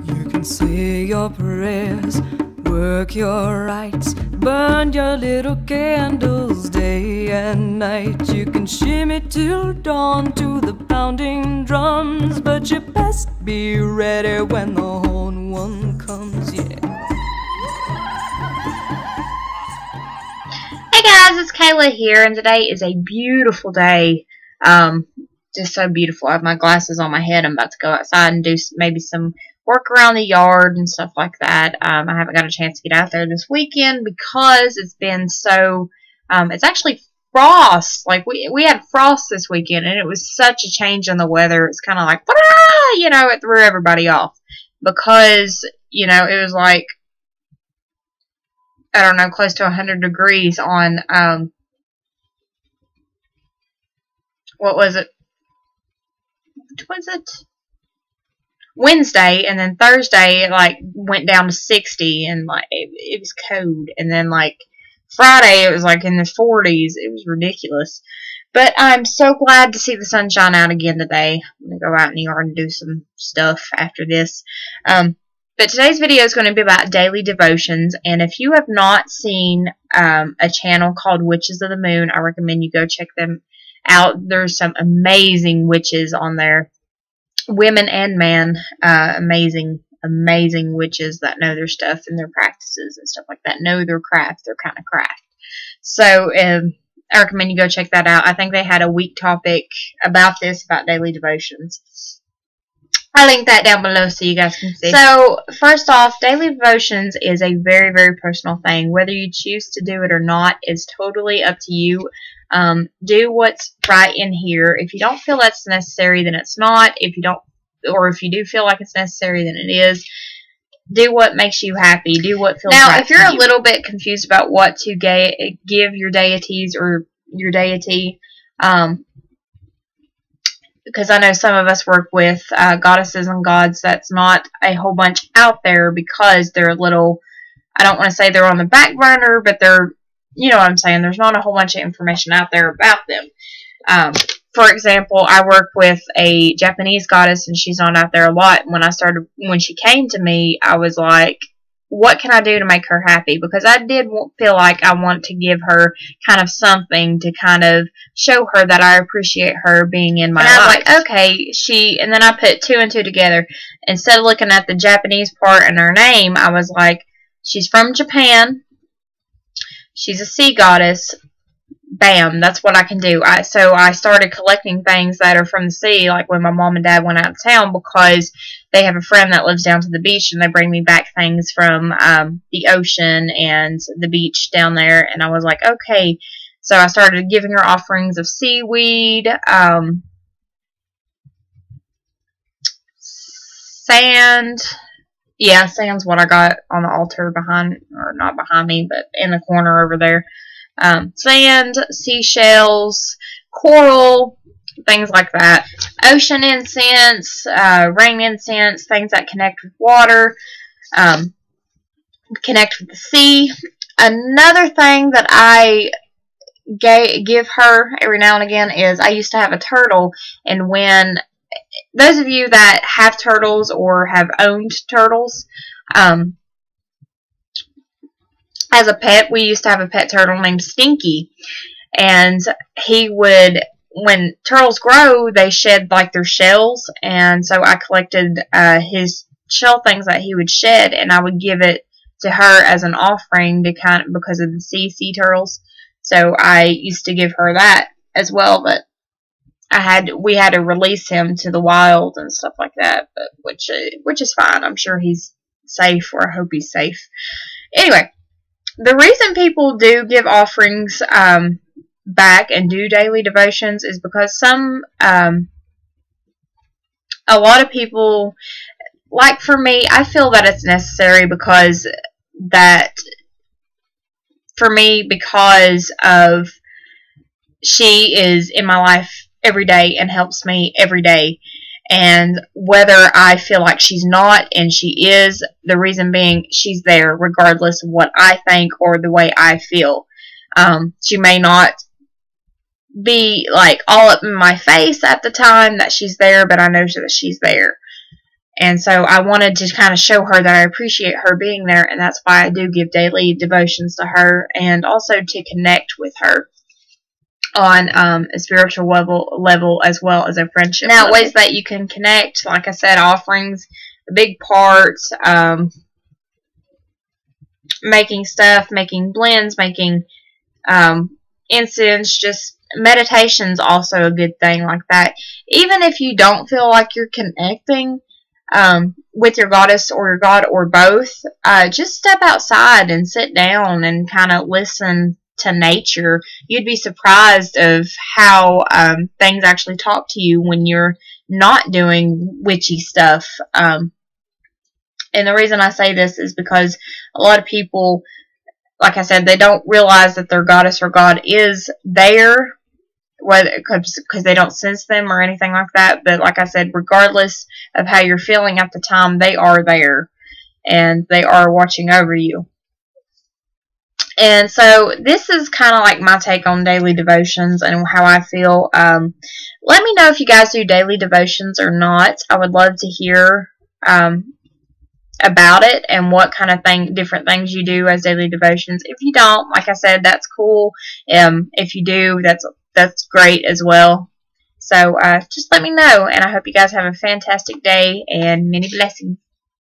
You can say your prayers, work your rights, burn your little candles day and night. You can shimmy till dawn to the pounding drums, but you best be ready when the horn one comes, yeah. Hey guys, it's Kayla here, and today is a beautiful day. Just so beautiful. I have my glasses on my head. I'm about to go outside and do maybe some work around the yard and stuff like that. I haven't got a chance to get out there this weekend because it's been so, it's actually frost. Like, we had frost this weekend, and it was such a change in the weather. It's kind of like, you know, it threw everybody off because, you know, it was like, I don't know, close to 100 degrees on, what was it? Wednesday, and then Thursday it like went down to 60, and like it was cold, and then like Friday it was like in the 40s. It was ridiculous. But I'm so glad to see the sunshine out again today. I'm gonna go out in the yard and do some stuff after this. But today's video is going to be about daily devotions, and if you have not seen a channel called Witches of the Moon, I recommend you go check them out. There's some amazing witches on there, women and men, amazing witches that know their stuff and their practices and stuff like that, know their craft, their kind of craft. So I recommend you go check that out. I think they had a week topic about this, about daily devotions. I linked that down below so you guys can see. So, first off, daily devotions is a very, very personal thing. Whether you choose to do it or not is totally up to you. Do what's right in here. If you don't feel that's necessary, then it's not. If you don't, or if you do feel like it's necessary, then it is. Do what makes you happy. Do what feels right. Now, if you're a little bit confused about what to give your deities or your deity, because I know some of us work with goddesses and gods that's not a whole bunch out there because they're a little, I don't want to say they're on the back burner, but they're, you know what I'm saying, there's not a whole bunch of information out there about them. For example, I work with a Japanese goddess, and she's not out there a lot. When she came to me, I was like, what can I do to make her happy? Because I did feel like I want to give her kind of something to kind of show her that I appreciate her being in my life. And I was like, okay, and then I put two and two together. Instead of looking at the Japanese part and her name, I was like, she's from Japan. She's a sea goddess. Bam, that's what I can do. So I started collecting things that are from the sea, like when my mom and dad went out of town, because they have a friend that lives down to the beach, and they bring me back things from the ocean and the beach down there. And I was like, okay. So I started giving her offerings of seaweed, sand. Yeah, sand's what I got on the altar behind, or not behind me, but in the corner over there. Sand, seashells, coral, things like that. Ocean incense, rain incense, things that connect with water, connect with the sea. Another thing that I give her every now and again is, I used to have a turtle, and when those of you that have turtles or have owned turtles, as a pet, we used to have a pet turtle named Stinky, and he would, when turtles grow, they shed like their shells, and so I collected his shell things that he would shed, and I would give it to her as an offering to because of the sea turtles. So I used to give her that as well, but we had to release him to the wild and stuff like that, but which is fine. I'm sure he's safe, or I hope he's safe. Anyway, the reason people do give offerings back and do daily devotions is because a lot of people, like for me, I feel that it's necessary because of she is in my life every day and helps me every day. And whether I feel like she's not, and she is, the reason being she's there regardless of what I think or the way I feel. She may not be like all up in my face at the time that she's there, but I know that she's there. And so I wanted to kind of show her that I appreciate her being there, and that's why I do give daily devotions to her, and also to connect with her on a spiritual level as well as a friendship level. Ways that you can connect, like I said, offerings, a big part, making stuff, making blends, making incense, just meditation's also a good thing like that. Even if you don't feel like you're connecting with your goddess or your god or both, just step outside and sit down and kind of listen to nature. You'd be surprised of how things actually talk to you when you're not doing witchy stuff. And the reason I say this is because a lot of people, like I said, they don't realize that their goddess or god is there, because they don't sense them or anything like that. But like I said, regardless of how you're feeling at the time, they are there and they are watching over you. And so this is kind of like my take on daily devotions and how I feel. Let me know if you guys do daily devotions or not. I would love to hear about it and what kind of different things you do as daily devotions. If you don't, like I said, that's cool. If you do, that's great as well. So just let me know, and I hope you guys have a fantastic day and many blessings.